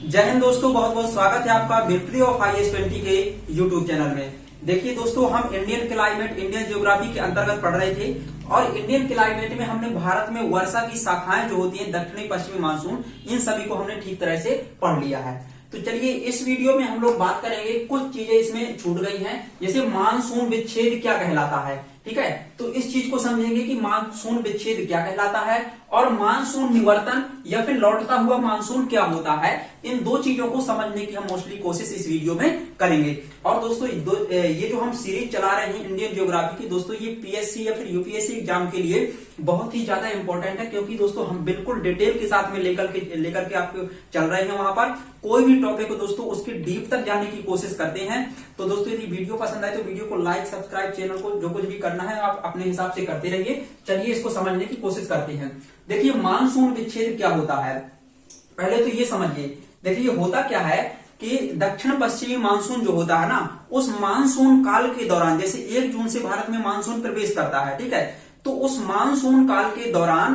जय हिंद दोस्तों, बहुत बहुत स्वागत है आपका विक्ट्री ऑफ IAS20 के यूट्यूब चैनल में। देखिए दोस्तों, हम इंडियन क्लाइमेट, इंडियन ज्योग्राफी के अंतर्गत पढ़ रहे थे और इंडियन क्लाइमेट में हमने भारत में वर्षा की शाखाएं जो होती हैं, दक्षिणी पश्चिमी मानसून, इन सभी को हमने ठीक तरह से पढ़ लिया है। तो चलिए इस वीडियो में हम लोग बात करेंगे, कुछ चीजें इसमें छूट गई हैं, जैसे मानसून विच्छेद क्या कहलाता है। ठीक है, तो इस चीज को समझेंगे कि मानसून विच्छेद क्या कहलाता है और मानसून निवर्तन या फिर लौटता हुआ मानसून क्या होता है। इन दो चीजों को समझने की हम मोस्टली कोशिश इस वीडियो में करेंगे। और दोस्तों ये जो हम सीरीज चला रहे हैं इंडियन ज्योग्राफी की, दोस्तों ये PSC या फिर UPSC एग्जाम के लिए बहुत ही ज्यादा इंपॉर्टेंट है, क्योंकि दोस्तों हम बिल्कुल डिटेल के साथ में लेकर के आपको चल रहे हैं। वहां पर कोई भी टॉपिक को दोस्तों उसके डीप तक जाने की कोशिश करते हैं। तो दोस्तों यदि वीडियो पसंद आए तो वीडियो को लाइक, सब्सक्राइब, चैनल को जो कुछ भी करना है आप अपने हिसाब से करते रहिए। चलिए इसको समझने की कोशिश करते हैं। देखिए मानसून विच्छेद क्या होता है, पहले तो ये समझिए। देखिए होता क्या है कि दक्षिण पश्चिमी मानसून जो होता है ना, उस मानसून काल के दौरान, जैसे 1 जून से भारत में मानसून प्रवेश करता है, ठीक है, तो उस मानसून काल के दौरान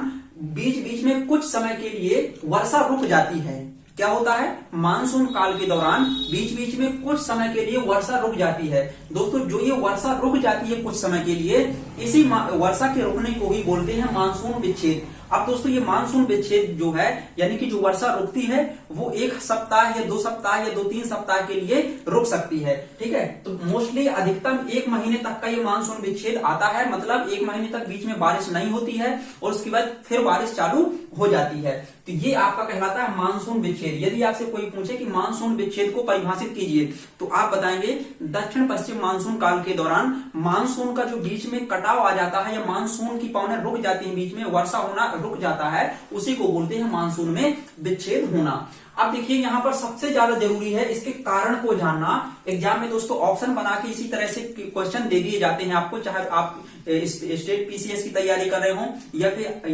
बीच बीच में कुछ समय के लिए वर्षा रुक जाती है। क्या होता है, मानसून काल के दौरान बीच बीच में कुछ समय के लिए वर्षा रुक जाती है। दोस्तों जो ये वर्षा रुक जाती है कुछ समय के लिए, इसी वर्षा के रुकने को ही बोलते हैं मानसून विच्छेद। अब दोस्तों ये मानसून विच्छेद जो है, यानी कि जो वर्षा रुकती है वो 1 सप्ताह या 2 सप्ताह या 2-3 सप्ताह के लिए रुक सकती है। ठीक है, तो मोस्टली अधिकतम 1 महीने तक का ये मानसून विच्छेद आता है, मतलब 1 महीने तक बीच में बारिश नहीं होती है और उसके बाद फिर बारिश चालू हो जाती है। तो ये आपका कहलाता है मानसून विच्छेद। यदि आपसे कोई पूछे कि मानसून विच्छेद को परिभाषित कीजिए, तो आप बताएंगे दक्षिण पश्चिम मानसून काल के दौरान मानसून का जो बीच में कटाव आ जाता है या मानसून की पवनें रुक जाती है, बीच में वर्षा होना रुक जाता है, उसी को बोलते हैं मानसून में विच्छेद होना। अब देखिए यहाँ पर सबसे ज्यादा जरूरी है इसके कारण को जानना। एग्जाम में दोस्तों ऑप्शन बना के इसी तरह से क्वेश्चन दे दिए जाते हैं आपको, चाहे आप स्टेट PCS की तैयारी कर रहे हो या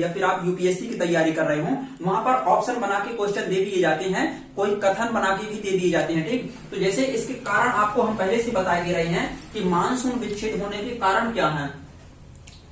फिर आप UPSC की तैयारी कर रहे हो, वहां पर ऑप्शन बना के क्वेश्चन दे दिए जाते हैं, कोई कथन बना के भी दे दिए जाते हैं। ठीक, तो जैसे इसके कारण आपको हम पहले से बता दे रहे हैं कि मानसून विच्छेद होने के कारण क्या है।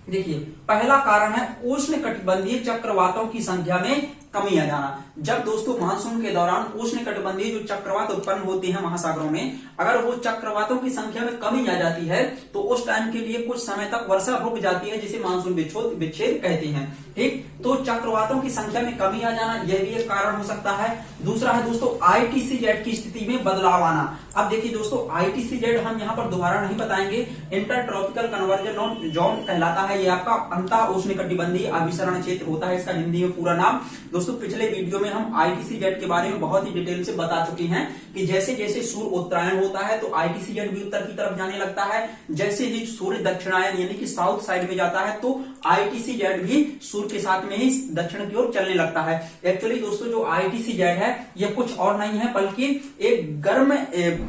देखिए पहला कारण है उष्ण कटिबंधीय चक्रवातों की संख्या में कमी आ जाना। जब दोस्तों मानसून के दौरान उष्ण कटिबंधीय जो चक्रवात उत्पन्न होते हैं महासागरों में, अगर वो चक्रवातों की संख्या में कमी आ जाती है तो उस टाइम के लिए कुछ समय तक वर्षा रुक जाती है, जिसे मानसून विच्छेद कहते हैं। ठीक, तो चक्रवातों की संख्या में कमी आ जाना यह भी एक कारण हो सकता है। दूसरा है दोस्तों ITCZ की स्थिति में बदलाव आना। अब देखिए दोस्तों ITCZ हम यहाँ पर दोबारा नहीं बताएंगे, इंटर ट्रॉपिकल कन्वर्जन जोन कहलाता है। ये आपका अंतः उष्ण कटिबंधीय अभिसरण क्षेत्र होता है, इसका हिंदी में पूरा नाम। दोस्तों पिछले वीडियो में हम ITCZ के बारे में बहुत ही डिटेल से बता चुके हैं कि जैसे जैसे सूर्य उत्तरायण होता है तो ITCZ भी उत्तर की तरफ जाने लगता है, जैसे ही सूर्य दक्षिणायन यानी कि साउथ साइड में जाता है तो ITCZ भी सूर्य के साथ में ही दक्षिण की ओर चलने लगता है। एक्चुअली दोस्तों जो ITCZ है यह कुछ और नहीं है बल्कि एक गर्म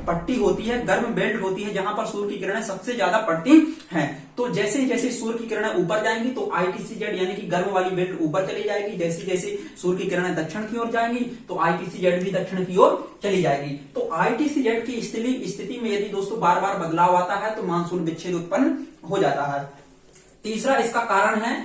पट्टी होती है, गर्म बेल्ट होती है, जहां पर सूर्य की किरणें सबसे ज्यादा पड़ती हैं। तो जैसे जैसे सूर्य की किरणें ऊपर जाएंगी तो ITCZ यानी कि गर्म वाली बेल्ट ऊपर चली जाएगी, जैसे जैसे सूर्य की किरणें दक्षिण की ओर जाएंगी तो ITCZ भी दक्षिण की ओर चली जाएगी। तो ITCZ की स्थिति में यदि दोस्तों बार बार बदलाव आता है तो मानसून विच्छेद उत्पन्न हो जाता है। तीसरा इसका कारण है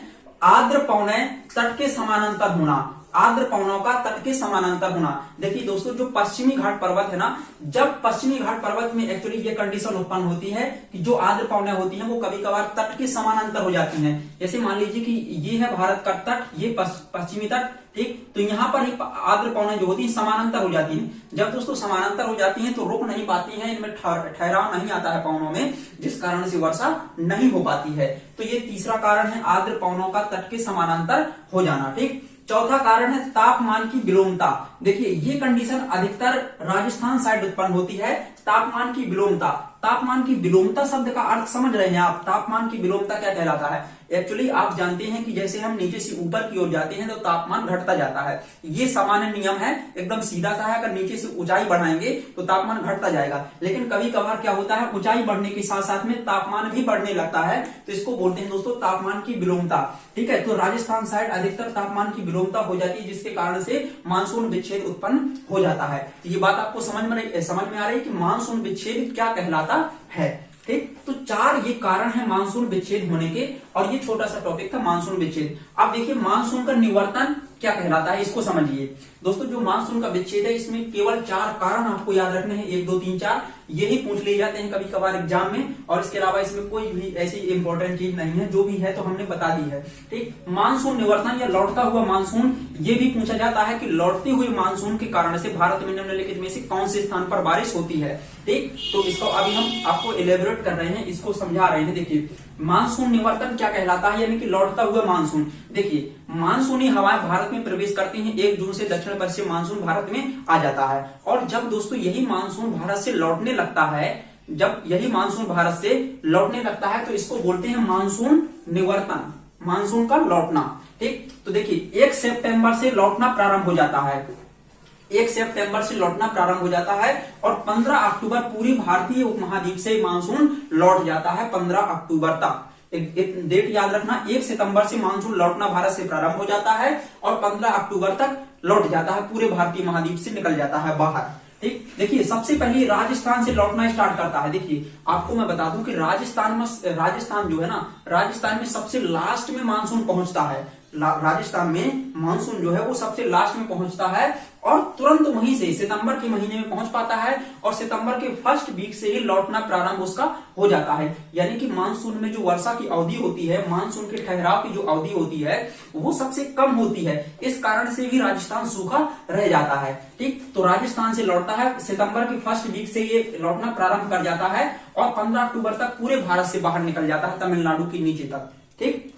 आर्द्र पवनें तट के समानांतर होना। आर्द्र पवनों का तट के समानांतर होना। देखिए दोस्तों जो पश्चिमी घाट पर्वत है ना, जब पश्चिमी घाट पर्वत में एक्चुअली ये कंडीशन उत्पन्न होती है कि जो आर्द्र पवनें होती हैं वो कभी कभार तट के समानांतर हो जाती हैं। जैसे मान लीजिए कि ये है भारत का तट, ये पश्चिमी तट, ठीक, तो यहाँ पर ही आर्द्र पवनें जो होती है समानांतर हो जाती हैं। जब दोस्तों समानांतर हो जाती हैं तो रुक नहीं पाती हैं, इनमें ठहराव नहीं आता है पवनों में, जिस कारण से वर्षा नहीं हो पाती है। तो ये तीसरा कारण है आर्द्र पवनों का तट के समानांतर हो जाना। ठीक, चौथा कारण है तापमान की विलोमता। देखिए ये कंडीशन अधिकतर राजस्थान साइड उत्पन्न होती है, तापमान की विलोमता। तापमान की विलोमता शब्द का अर्थ समझ रहे हैं आप? तापमान की विलोमता क्या कहलाता है? एक्चुअली आप जानते हैं कि जैसे हम नीचे से ऊपर की ओर जाते हैं तो तापमान घटता जाता है, ये सामान्य नियम है, एकदम सीधा सा है। अगर नीचे से ऊंचाई बढ़ाएंगे तो तापमान घटता जाएगा, लेकिन कभी कभार क्या होता है ऊंचाई बढ़ने के साथ साथ में तापमान भी बढ़ने लगता है, तो इसको बोलते हैं दोस्तों तापमान की विलोमता। ठीक है, तो राजस्थान साइड अधिकतर तापमान की विलोमता हो जाती है, जिसके कारण से मानसून विच्छेद उत्पन्न हो जाता है। तो ये बात आपको समझ में आ रही है कि मानसून विच्छेद क्या कहलाता है। ठीक, तो 4 ये कारण है मानसून विच्छेद होने के, और ये छोटा सा टॉपिक था मानसून विच्छेद। अब देखिए मानसून का निवर्तन क्या कहलाता है, इसको समझिए। दोस्तों जो मानसून का विच्छेद है इसमें केवल 4 कारण आपको याद रखने हैं, 1 2 3 4 यही पूछ लिए जाते हैं कभी कभार एग्जाम में, और इसके अलावा इसमें कोई भी ऐसी इंपॉर्टेंट चीज नहीं है, जो भी है तो हमने बता दी है। ठीक, मानसून निवर्तन या लौटता हुआ मानसून, ये भी पूछा जाता है कि लौटते हुए मानसून के कारण से भारत में निम्नलिखित में से कौन से स्थान पर बारिश होती है। ठीक, तो इसको अभी हम आपको एलेबोरेट कर रहे हैं, इसको समझा रहे हैं। देखिए मानसून निवर्तन क्या कहलाता है, यानी कि लौटता हुआ मानसून। देखिए मानसूनी हवाएं भारत में प्रवेश करती हैं 1 जून से दक्षिण पश्चिम मानसून भारत में आ जाता है, और जब दोस्तों यही मानसून भारत से लौटने लगता है, जब यही मानसून भारत से लौटने लगता है तो इसको बोलते हैं मानसून निवर्तन, मानसून का लौटना। ठीक, तो देखिए 1 सितंबर से लौटना प्रारंभ हो जाता है, 1 सितंबर से लौटना प्रारंभ हो जाता है, और 15 अक्टूबर पूरी भारतीय उपमहाद्वीप से मानसून लौट जाता है। 15 अक्टूबर तक एक डेट याद रखना, 1 सितंबर से मानसून लौटना भारत से प्रारंभ हो जाता है और 15 अक्टूबर तक लौट जाता है, पूरे भारतीय महाद्वीप से निकल जाता है बाहर। ठीक, देखिए सबसे पहले राजस्थान से लौटना स्टार्ट करता है। देखिए आपको मैं बता दूं कि राजस्थान जो है ना, राजस्थान में सबसे लास्ट में मानसून पहुंचता है। राजस्थान में मानसून जो है वो सबसे लास्ट में पहुंचता है, और तुरंत वहीं से सितंबर के महीने में पहुंच पाता है, और सितंबर के फर्स्ट वीक से ही लौटना प्रारंभ उसका हो जाता है। यानी कि मानसून में जो वर्षा की अवधि होती है, मानसून के ठहराव की जो अवधि होती है वो सबसे कम होती है, इस कारण से भी राजस्थान सूखा रह जाता है। ठीक, तो राजस्थान से लौटता है, सितंबर के फर्स्ट वीक से ये लौटना प्रारंभ कर जाता है, और 15 अक्टूबर तक पूरे भारत से बाहर निकल जाता है, तमिलनाडु के नीचे तक। ठीक,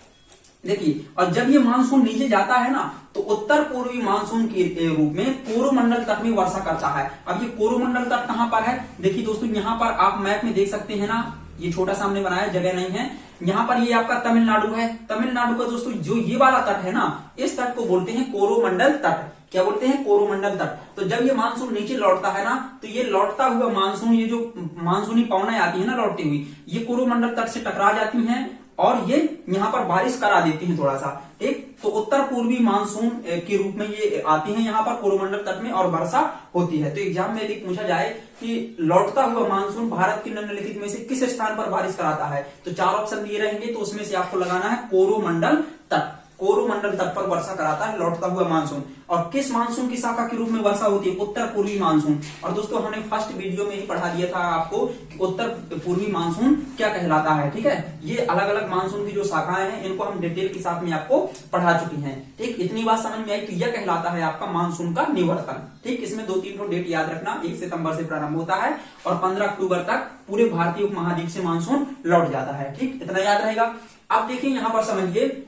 देखिए और जब ये मानसून नीचे जाता है ना, तो उत्तर पूर्वी मानसून के रूप में कोरोमंडल तट में वर्षा करता है। अब ये कोरोमंडल तट कहां पर है, देखिए दोस्तों यहाँ पर आप मैप में देख सकते हैं ना, ये छोटा सामने बनाया, जगह नहीं है, यहाँ पर ये आपका तमिलनाडु है। तमिलनाडु का दोस्तों जो ये वाला तट है ना, इस तट को बोलते हैं कोरोमंडल तट। क्या बोलते हैं, कोरोमंडल तट। तो जब ये मानसून नीचे लौटता है ना, तो ये लौटता हुआ मानसून, ये जो मानसूनी पवनाएं आती है ना लौटती हुई, ये कोरोमंडल तट से टकरा जाती हैं और ये यहाँ पर बारिश करा देती हैं थोड़ा सा। ठीक, तो उत्तर पूर्वी मानसून के रूप में ये आती हैं यहाँ पर कोरोमंडल तट में, और वर्षा होती है। तो एग्जाम में यदि पूछा जाए कि लौटता हुआ मानसून भारत के निम्नलिखित में से किस स्थान पर बारिश कराता है, तो 4 ऑप्शन दिए रहेंगे, तो उसमें से आपको लगाना है कोरोमंडल तट। कोरोमंडल तट पर वर्षा कराता है लौटता हुआ मानसून। और किस मानसून की शाखा के रूप में वर्षा होती है, उत्तर पूर्वी मानसून। और दोस्तों हमने फर्स्ट वीडियो में ही पढ़ा दिया था आपको कि उत्तर पूर्वी मानसून क्या कहलाता है। ठीक है, ये अलग अलग मानसून की जो शाखाएं हैं इनको हम डिटेल के साथ में आपको पढ़ा चुकी हैं। ठीक, इतनी बात समझ में आई, तो यह कहलाता है आपका मानसून का निवर्तन। ठीक, इसमें 2-3 डेट याद रखना, 1 सितंबर से प्रारंभ होता है और 15 अक्टूबर तक पूरे भारतीय उपमहाद्वीप से मानसून लौट जाता है। ठीक, इतना याद रहेगा। अब देखिए यहाँ पर समझिए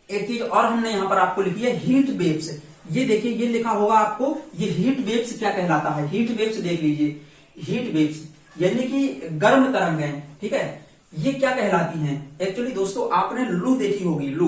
एक चीज और हमने यहाँ पर आपको लिखी है, हीट वेव्स। ये देखिए, ये लिखा होगा आपको, ये हीट वेव्स क्या कहलाता है। हीट वेव्स देख लीजिए, हीट वेव्स यानी कि गर्म तरंगें। ठीक है, ये क्या कहलाती हैं। एक्चुअली दोस्तों आपने लू देखी होगी, लू।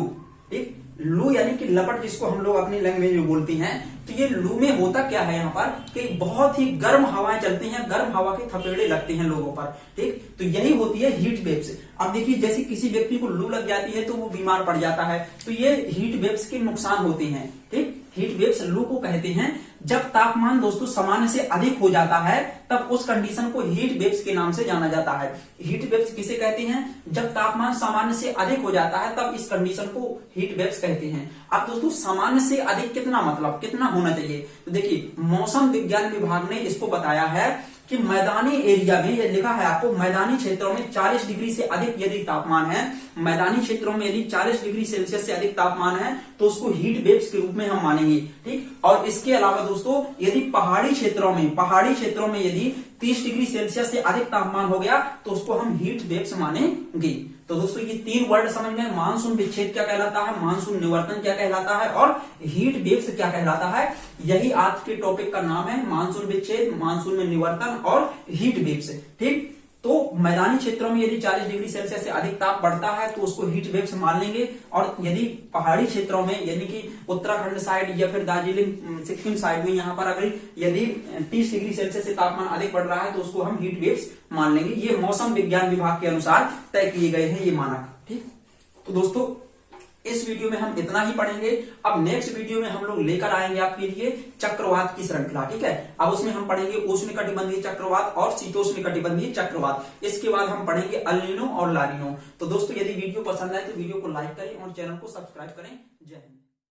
ठीक, लू यानी कि लपट, जिसको हम लोग अपनी लैंग्वेज में बोलते हैं। तो ये लू में होता क्या है यहाँ पर कि बहुत ही गर्म हवाएं चलती हैं, गर्म हवा के थपेड़े लगते हैं लोगों पर। ठीक, तो यही होती है हीट वेव्स। अब देखिए जैसे किसी व्यक्ति को लू लग जाती है तो वो बीमार पड़ जाता है, तो ये हीट वेव्स के नुकसान होते हैं। ठीक, हीट वेव्स लू को कहते हैं। जब तापमान दोस्तों सामान्य से अधिक हो जाता है तब उस कंडीशन को हीट वेव्स के नाम से जाना जाता है। हीट वेव्स किसे कहते हैं, जब तापमान सामान्य से अधिक हो जाता है तब इस कंडीशन को हीट वेव्स कहते हैं। अब दोस्तों सामान्य से अधिक कितना मतलब कितना होना चाहिए, तो देखिए मौसम विज्ञान विभाग ने इसको बताया है कि मैदानी एरिया में, ये लिखा है आपको, मैदानी क्षेत्रों में 40 डिग्री से अधिक यदि तापमान है, मैदानी क्षेत्रों में यदि 40 डिग्री सेल्सियस से अधिक तापमान है तो उसको हीट वेव्स के रूप में हम मानेंगे। ठीक, और इसके अलावा दोस्तों यदि पहाड़ी क्षेत्रों में यदि 30 डिग्री सेल्सियस से अधिक तापमान हो गया तो उसको हम हीट वेव्स मानेंगे। तो दोस्तों ये 3 वर्ड समझ में, मानसून विच्छेद क्या कहलाता है, मानसून निवर्तन क्या कहलाता है और हीट वेव्स क्या कहलाता है। यही आज के टॉपिक का नाम है, मानसून विच्छेद, मानसून में निवर्तन और हीट वेव्स। ठीक, तो मैदानी क्षेत्रों में यदि 40 डिग्री सेल्सियस से अधिक ताप बढ़ता है तो उसको हीट वेव्स मान लेंगे, और यदि पहाड़ी क्षेत्रों में यानी कि उत्तराखंड साइड या फिर दार्जिलिंग सिक्किम साइड में यहाँ पर अगर यदि 30 डिग्री सेल्सियस से तापमान अधिक बढ़ रहा है तो उसको हम हीट वेव्स मान लेंगे। ये मौसम विज्ञान विभाग के अनुसार तय किए गए हैं ये मानक। ठीक, तो दोस्तों इस वीडियो में हम इतना ही पढ़ेंगे। अब नेक्स्ट वीडियो में हम लोग लेकर आएंगे आपके लिए चक्रवात की श्रृंखला। ठीक है, अब उसमें हम पढ़ेंगे उष्णकटिबंधीय चक्रवात और शीतोष्णकटिबंधीय चक्रवात। इसके बाद हम पढ़ेंगे अल नीनो और ला नीनो। तो दोस्तों यदि वीडियो पसंद आए तो वीडियो को लाइक करें और चैनल को सब्सक्राइब करें। जय हिंद।